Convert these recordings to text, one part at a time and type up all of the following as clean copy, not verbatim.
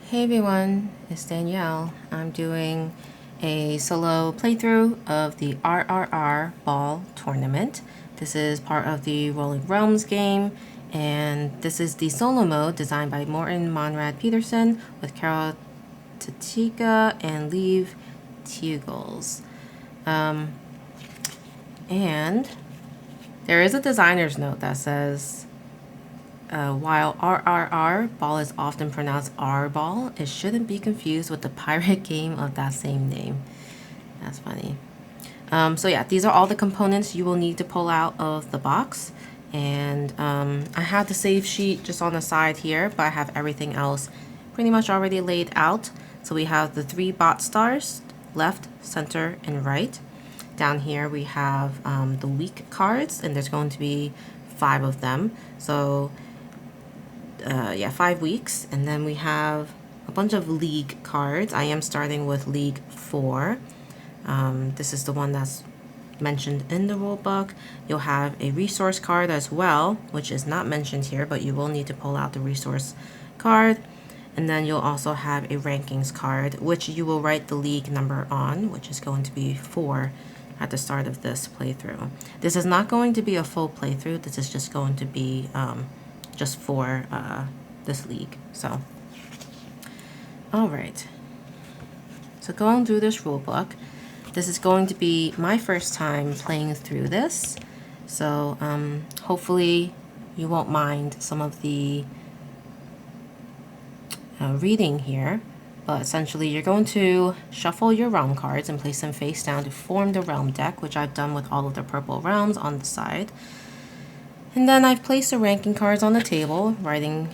Hey everyone, it's Danielle. I'm doing a solo playthrough of the RRR Ball Tournament. This is part of the Rolling Realms game, and this is the solo mode designed by Morten Monrad Peterson with Carol Tatika and Liv Teugels. And there is a designer's note that says, while RRR ball is often pronounced R ball, it shouldn't be confused with the pirate game of that same name. That's funny. So yeah, these are all the components you will need to pull out of the box. And I have the save sheet just on the side here, but I have everything else pretty much already laid out. So we have the 3 bot stars, left, center, and right. Down here we have the week cards, and there's going to be 5 of them. So 5 weeks. And then we have a bunch of league cards. I am starting with League 4. This is the one that's mentioned in the rule book. You'll have a resource card as well, which is not mentioned here, but you will need to pull out the resource card. And then you'll also have a rankings card, which you will write the league number on, which is going to be 4 at the start of this playthrough. This is not going to be a full playthrough. This is just going to be just for this league. So, all right. So going through this rule book, this is going to be my first time playing through this. So hopefully you won't mind some of the reading here. But essentially you're going to shuffle your realm cards and place them face down to form the realm deck, which I've done with all of the purple realms on the side. And then I've placed the ranking cards on the table, writing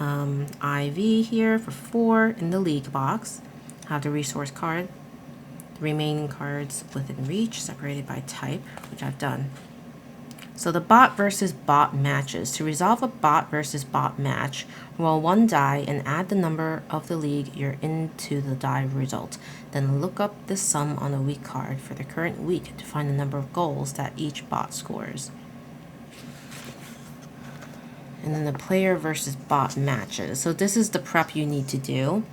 IV here for 4 in the league box. I have the resource card, the remaining cards within reach, separated by type, which I've done. So the bot versus bot matches. To resolve a bot versus bot match, roll 1 die and add the number of the league you're in to the die result. Then look up the sum on the week card for the current week to find the number of goals that each bot scores. And then the player versus bot matches. So this is the prep you need to do.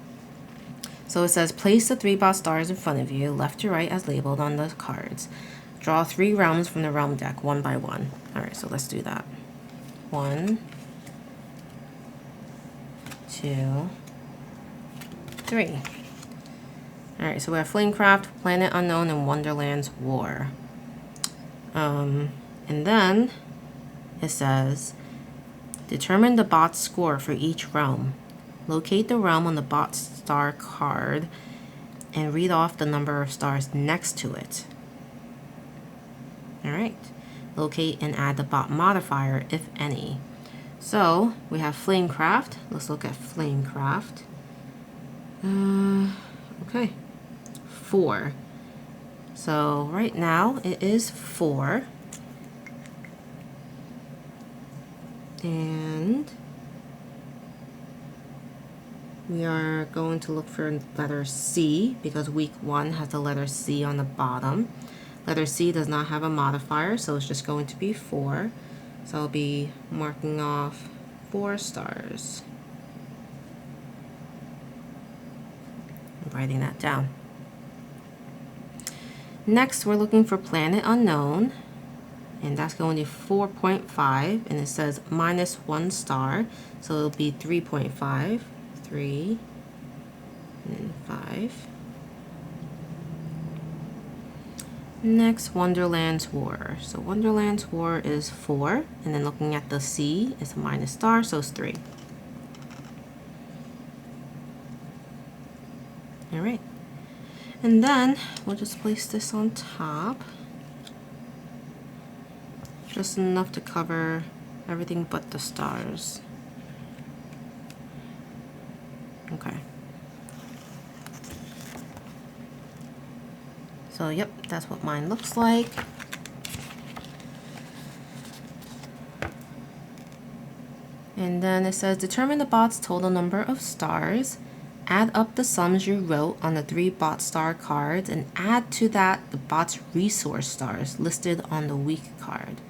So it says place the 3 bot stars in front of you, left to right as labeled on the cards. Draw 3 realms from the realm deck, 1 by 1. Alright, so let's do that. 1, 2, 3. Alright, so we have Flamecraft, Planet Unknown, and Wonderland's War. And then it says determine the bot's score for each realm. Locate the realm on the bot star card and read off the number of stars next to it. Alright. Locate and add the bot modifier, if any. So, we have Flamecraft. Let's look at Flamecraft. Okay. 4. So, right now, it is 4. And we are going to look for letter C because week 1 has the letter C on the bottom. Letter C does not have a modifier, so it's just going to be 4. So I'll be marking off 4 stars. I'm writing that down. Next, we're looking for Planet Unknown, and that's going to 4.5, and it says minus 1 star, so it'll be 3.5, 3, and 5. Next, Wonderland's War. So Wonderland's War is 4, and then looking at the C, it's a minus star, so it's 3. All right. And then we'll just place this on top. Just enough to cover everything but the stars. Okay. So, yep, that's what mine looks like. And then it says, determine the bot's total number of stars. Add up the sums you wrote on the 3 bot star cards and add to that the bot's resource stars listed on the week card.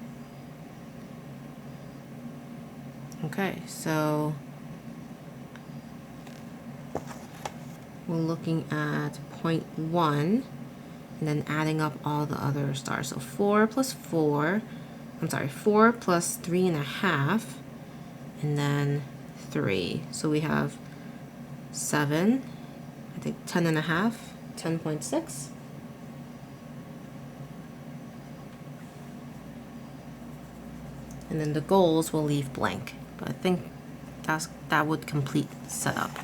Okay, so we're looking at 0.1 and then adding up all the other stars. So 4 plus 4, I'm sorry, 4 plus 3.5, and then 3. So we have 7, I think 10.5, 10.6. And then the goals will leave blank, but I think that would complete the setup.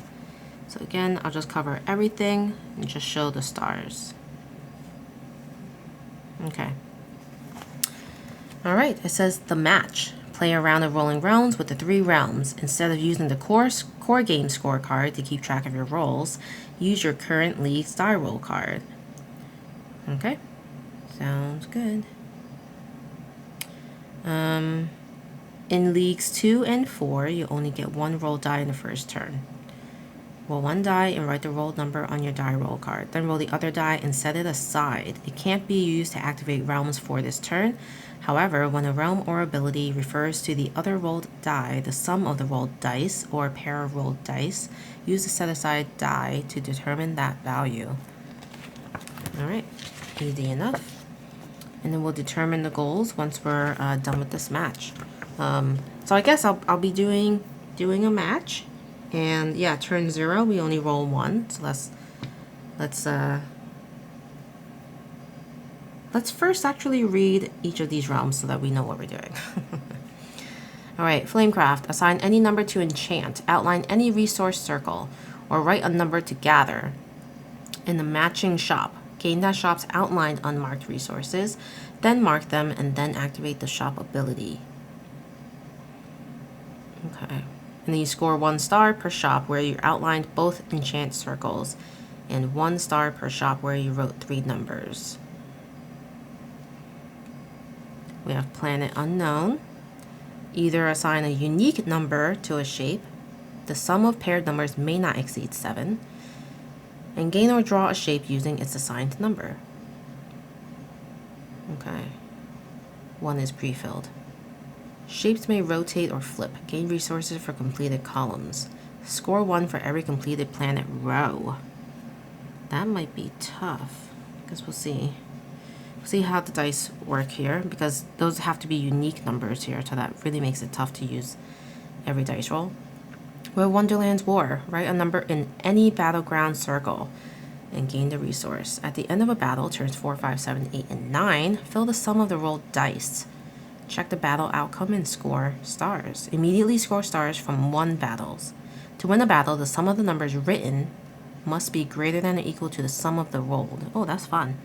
So again, I'll just cover everything and just show the stars. Okay. All right, it says the match. Play a round of rolling realms with the 3 realms. Instead of using the core game scorecard to keep track of your rolls, use your current league star roll card. Okay, sounds good. In leagues 2 and 4, you only get 1 roll die in the first turn. Roll 1 die and write the roll number on your die roll card. Then roll the other die and set it aside. It can't be used to activate realms for this turn. However, when a realm or ability refers to the other rolled die, the sum of the rolled dice, or a pair of rolled dice, use the set aside die to determine that value. Alright, easy enough. And then we'll determine the goals once we're done with this match. So I guess I'll be doing a match. And yeah, turn 0, we only roll 1. So let's first actually read each of these realms so that we know what we're doing. All right, Flamecraft. Assign any number to enchant. Outline any resource circle, or write a number to gather in the matching shop. Gain that shop's outlined unmarked resources, then mark them, and then activate the shop ability. Okay. And then you score 1 star per shop where you outlined both enchant circles, and 1 star per shop where you wrote 3 numbers. We have Planet Unknown. Either assign a unique number to a shape. The sum of paired numbers may not exceed 7. And gain or draw a shape using its assigned number. Okay. 1 is pre-filled. Shapes may rotate or flip. Gain resources for completed columns. Score 1 for every completed planet row. That might be tough. I guess we'll see. We'll see how the dice work here, because those have to be unique numbers here, so that really makes it tough to use every dice roll. Where Wonderland's War. Write a number in any battleground circle and gain the resource. At the end of a battle, turns 4, 5, 7, 8, and 9, fill the sum of the rolled dice. Check the battle outcome and score stars. Immediately score stars from 1 battles. To win a battle, the sum of the numbers written must be greater than or equal to the sum of the rolled. Oh, that's fun.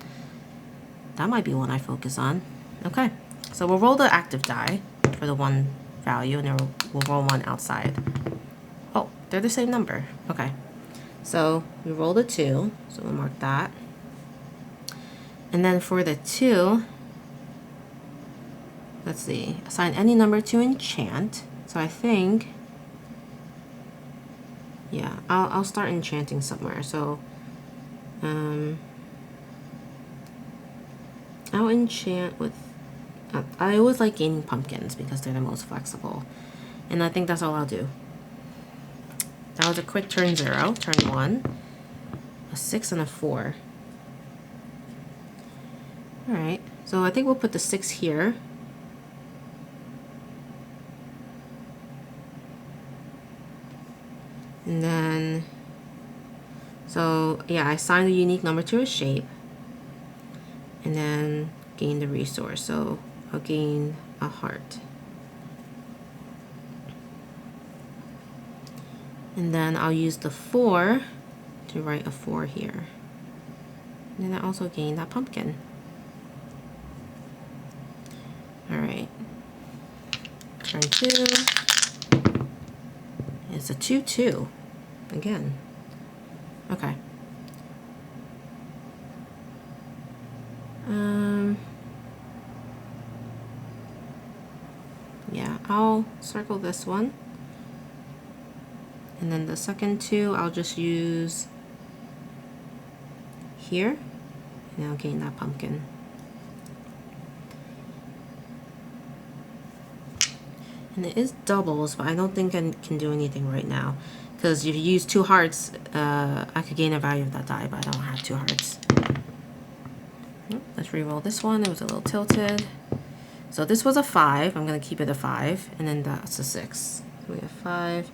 That might be one I focus on. Okay, so we'll roll the active die for the 1 value, and then we'll roll 1 outside. Oh, they're the same number. Okay, so we rolled a 2, so we'll mark that. And then for the 2, let's see, assign any number to enchant. So I think, yeah, I'll start enchanting somewhere. So I'll enchant with, I always like gaining pumpkins because they're the most flexible. And I think that's all I'll do. That was a quick turn 0, turn 1, a 6 and a 4. All right, so I think we'll put the 6 here. And then, so yeah, I assign a unique number to a shape and then gain the resource. So I'll gain a heart. And then I'll use the 4 to write a 4 here. And then I also gain that pumpkin. All right, turn 2. It's a 2-2 again. Okay. Yeah, I'll circle this one. And then the second 2, I'll just use here, and I'll gain that pumpkin. And it is doubles, but I don't think I can do anything right now, because if you use 2 hearts, I could gain a value of that die, but I don't have 2 hearts. Let's re-roll this one. It was a little tilted. So this was a 5. I'm going to keep it a 5. And then that's a 6. So we have 5,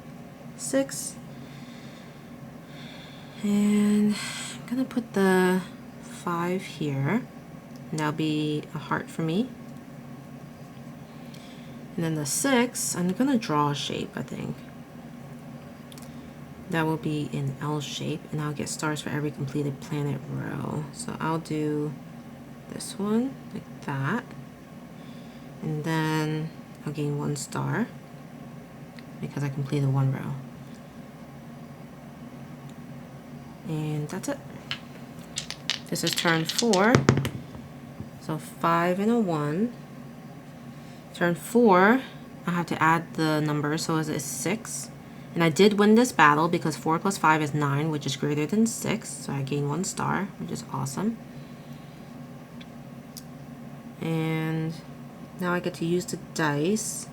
6. And I'm going to put the 5 here. And that'll be a heart for me. And then the 6, I'm going to draw a shape, I think. That will be an L shape. And I'll get stars for every completed planet row. So I'll do this one like that. And then I'll gain 1 star because I completed 1 row. And that's it. This is turn 4. So 5 and a 1. Turn 4, I have to add the numbers, so it's 6. And I did win this battle because 4 plus 5 is 9, which is greater than 6. So I gain 1 star, which is awesome. And now I get to use the dice.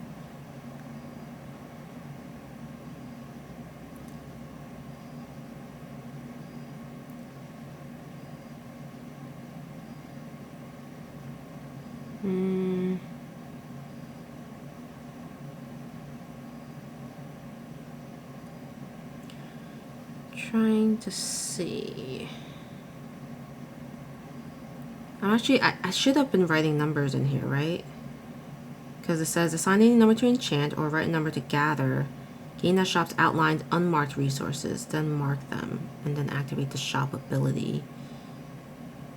Trying to see. I should have been writing numbers in here, right? Because it says assign any number to enchant or write a number to gather. Gain that shop's outlined unmarked resources, then mark them, and then activate the shop ability.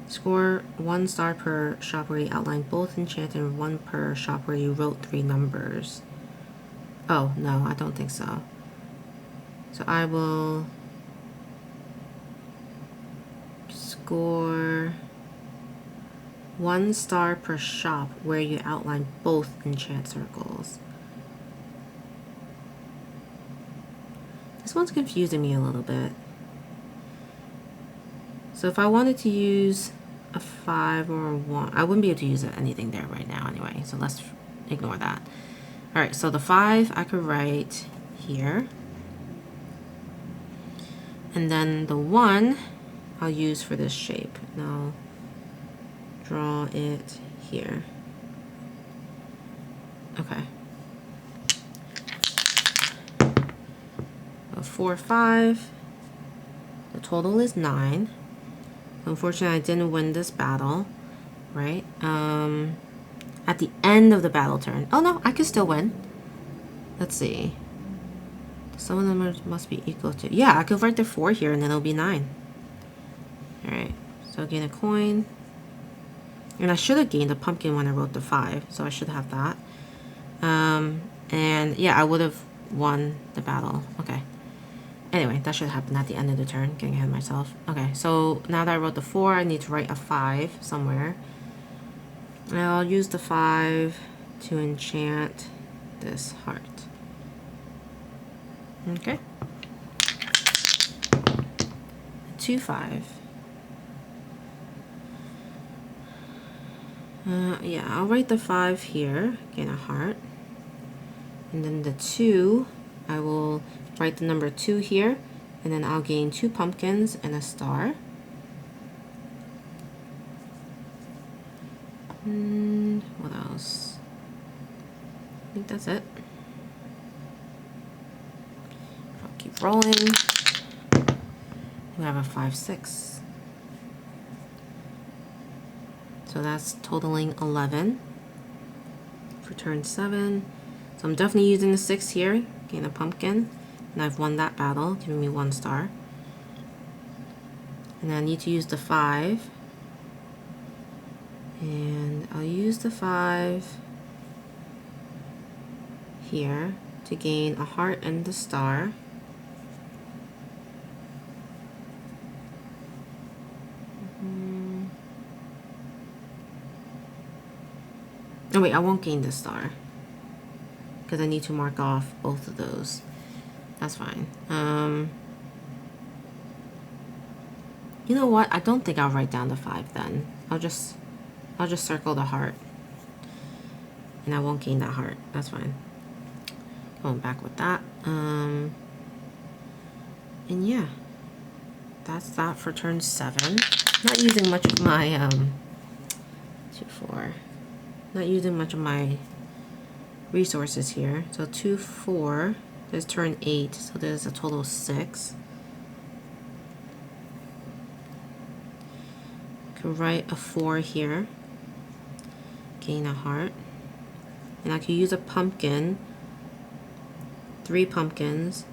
Score 1 star per shop where you outlined both enchant and 1 per shop where you wrote 3 numbers. Oh, no, I don't think so. So I will score 1 star per shop where you outline both enchant circles. This one's confusing me a little bit. So if I wanted to use a 5 or a 1, I wouldn't be able to use anything there right now anyway, so let's ignore that. Alright, so the 5 I could write here. And then the 1 I'll use for this shape. And I'll draw it here. Okay. So 4, 5. The total is 9. Unfortunately, I didn't win this battle, right? At the end of the battle turn. Oh no, I could still win. Let's see. Some of them must be equal to. Yeah, I could write the 4 here and then it'll be 9. Alright, so I'll gain a coin. And I should have gained a pumpkin when I wrote the 5, so I should have that. And yeah, I would have won the battle. Okay. Anyway, that should happen at the end of the turn. Getting ahead of myself. Okay, so now that I wrote the 4, I need to write a 5 somewhere. And I'll use the 5 to enchant this heart. Okay. 2, 5. Yeah, I'll write the 5 here, gain a heart. And then the 2, I will write the number 2 here, and then I'll gain 2 pumpkins and a star. And what else? I think that's it. I'll keep rolling. We have a 5, 6. So that's totaling 11 for turn 7. So I'm definitely using the 6 here, gain a pumpkin, and I've won that battle, giving me 1 star. And then I need to use the 5. And I'll use the 5 here to gain a heart and the star. Oh wait, I won't gain the star because I need to mark off both of those. That's fine. You know what? I don't think I'll write down the 5 then. I'll just circle the heart, and I won't gain that heart. That's fine. Going back with that. And yeah, that's that for turn 7. Not using much of my 2, 4. Not using much of my resources here. So 2, 4. There's turn 8, so there's a total of 6. Could write a 4 here. Gain a heart. And I could use a pumpkin, 3 pumpkins,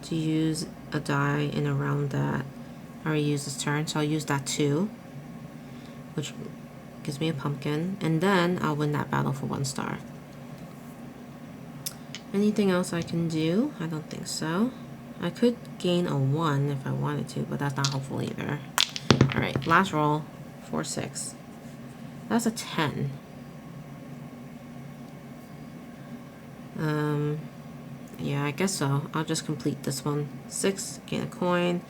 to use a die and around that. I already used this turn, so I'll use that 2, which gives me a pumpkin, and then I'll win that battle for 1 star. Anything else I can do? I don't think so. I could gain a 1 if I wanted to, but that's not helpful either. Alright, last roll, 4, 6. That's a 10. Yeah, I guess so. I'll just complete this one. 6, gain a coin,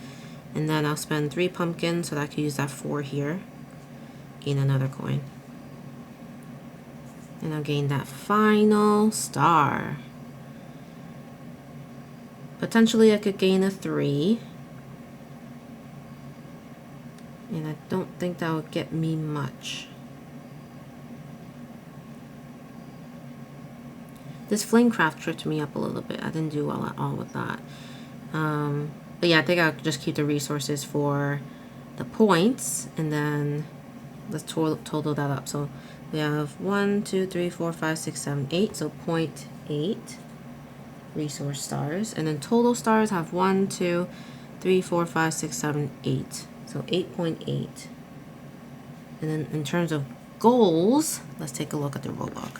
and then I'll spend 3 pumpkins so that I can use that 4 here. Gain another coin. And I'll gain that final star. Potentially I could gain a 3. And I don't think that would get me much. This Flamecraft tripped me up a little bit. I didn't do well at all with that. But yeah, I think I'll just keep the resources for the points, and then let's total that up. So we have 1, 2, 3, 4, 5, 6, 7, 8. So 0.8 resource stars. And then total stars have 1, 2, 3, 4, 5, 6, 7, 8. So 8.8. And then in terms of goals, let's take a look at the rulebook.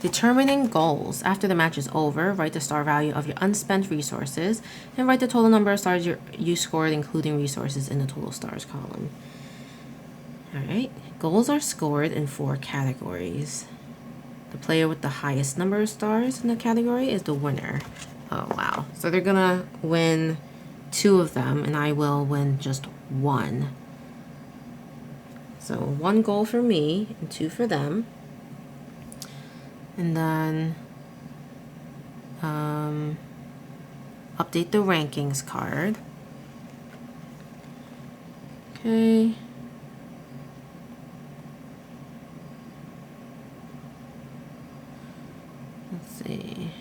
Determining goals. After the match is over, write the star value of your unspent resources and write the total number of stars you scored, including resources, in the total stars column. Alright, goals are scored in 4 categories. The player with the highest number of stars in the category is the winner. Oh wow. So they're gonna win 2 of them and I will win just 1. So 1 goal for me and 2 for them. And then update the rankings card. Okay. Let's see.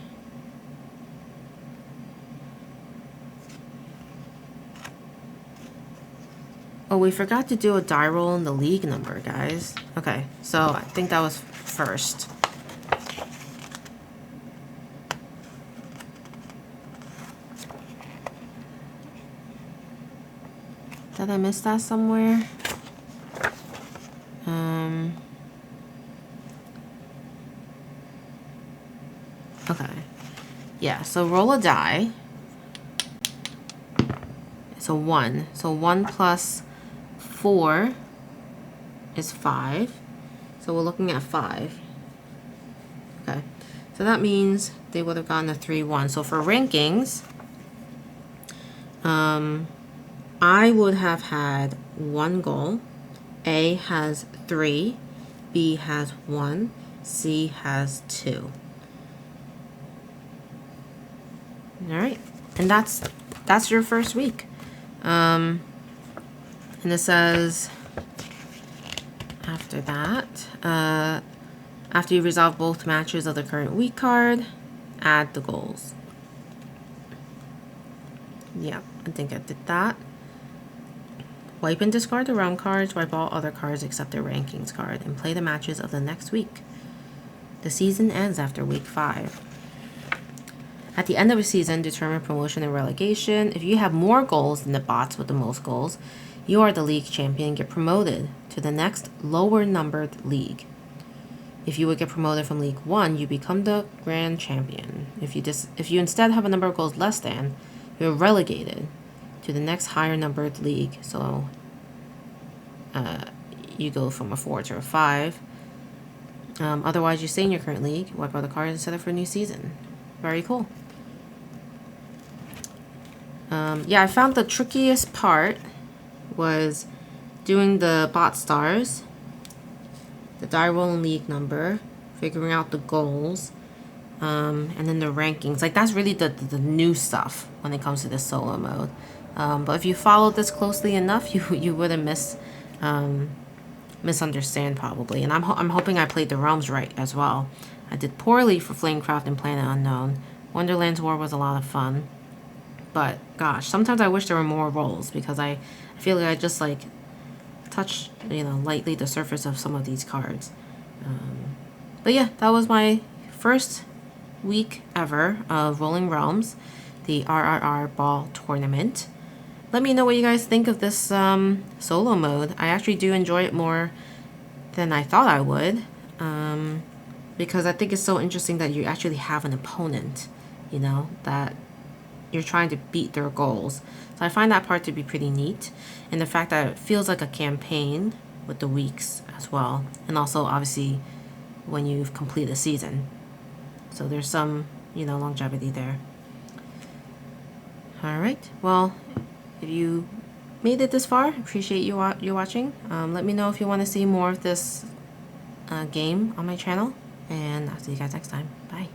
Oh, we forgot to do a die roll in the league number, guys. Okay, so I think that was first. Did I miss that somewhere? Okay. Yeah, so roll a die. It's a 1. So 1 plus 4 is 5. So we're looking at 5. Okay. So that means they would have gotten a 3-1. So for rankings, I would have had 1 goal. A has 3, B has 1, C has 2. All right, and that's your first week. And it says after that, after you resolve both matches of the current week card, add the goals. Yeah, I think I did that. Wipe and discard the realm cards, wipe all other cards except their rankings card, and play the matches of the next week. The season ends after week 5. At the end of a season, determine promotion and relegation. If you have more goals than the bots with the most goals, you are the league champion and get promoted to the next lower numbered league. If you would get promoted from League 1, you become the grand champion. If you instead have a number of goals less than, you're relegated to the next higher numbered league. So you go from a 4 to a 5. Otherwise, you stay in your current league, wipe out the cards, and set up for a new season. Very cool. Yeah, I found the trickiest part was doing the bot stars, the die roll and league number, figuring out the goals, and then the rankings. Like, that's really the new stuff when it comes to this solo mode. But if you followed this closely enough, you wouldn't misunderstand probably. And I'm hoping I played the realms right as well. I did poorly for Flamecraft and Planet Unknown. Wonderland's War was a lot of fun. But gosh, sometimes I wish there were more rolls because I feel like I just like touched, lightly the surface of some of these cards. But yeah, that was my first week ever of Rolling Realms, the RRR Ball Tournament. Let me know what you guys think of this solo mode. I actually do enjoy it more than I thought I would, because I think it's so interesting that you actually have an opponent, that you're trying to beat their goals. So I find that part to be pretty neat, and the fact that it feels like a campaign with the weeks as well, and also obviously when you've completed a season. So there's some, longevity there. All right, well, if you made it this far, appreciate you watching. Let me know if you want to see more of this game on my channel, and I'll see you guys next time. Bye.